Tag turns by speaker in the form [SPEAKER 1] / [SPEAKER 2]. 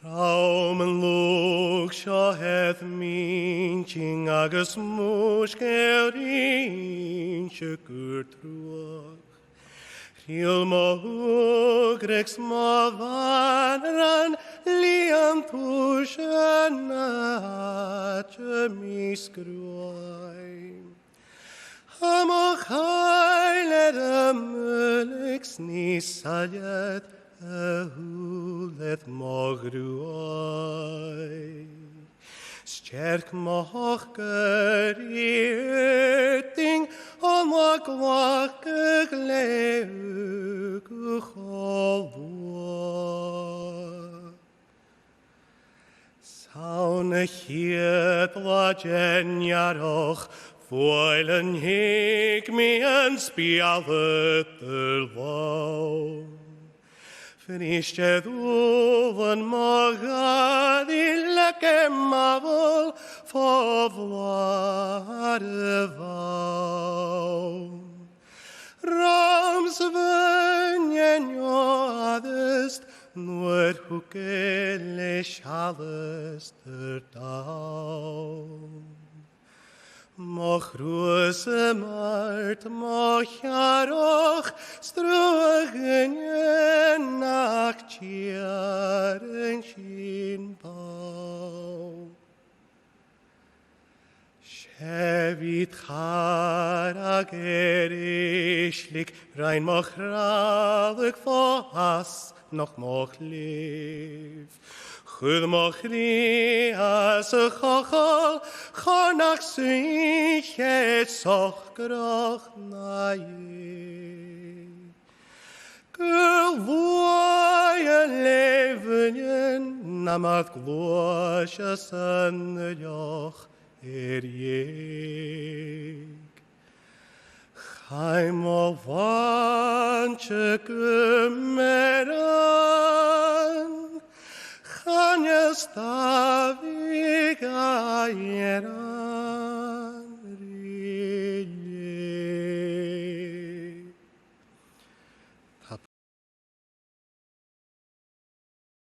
[SPEAKER 1] Raum and Loch seo heth minching agus mushkerin shekur truach. Riel mo hugrex mo vanran liam tushanatje miskruai. Amach heile de mulix nisajet hulet mogruai. Sterk moch gerieting om wak gleuk cholwa. Saune hiet la genjaroch Foilen hik me en spialet er lau. Finisce duven magadi leke mavel favlare vau. Rams venjen joadest, nur hukele shalest er dau. Moch ruise mart, moch jaroch, strugen nach tjaren shinbau. Shevit chara gerishlik, rein moch ralig vas, noch moch liv. Chud moch ri as a chochol, chornach sich et soch groch na ye. Gerwoie levenjen, namat glosje sannejoch ye. Chaim o vantje gemeran, Chanya stavig a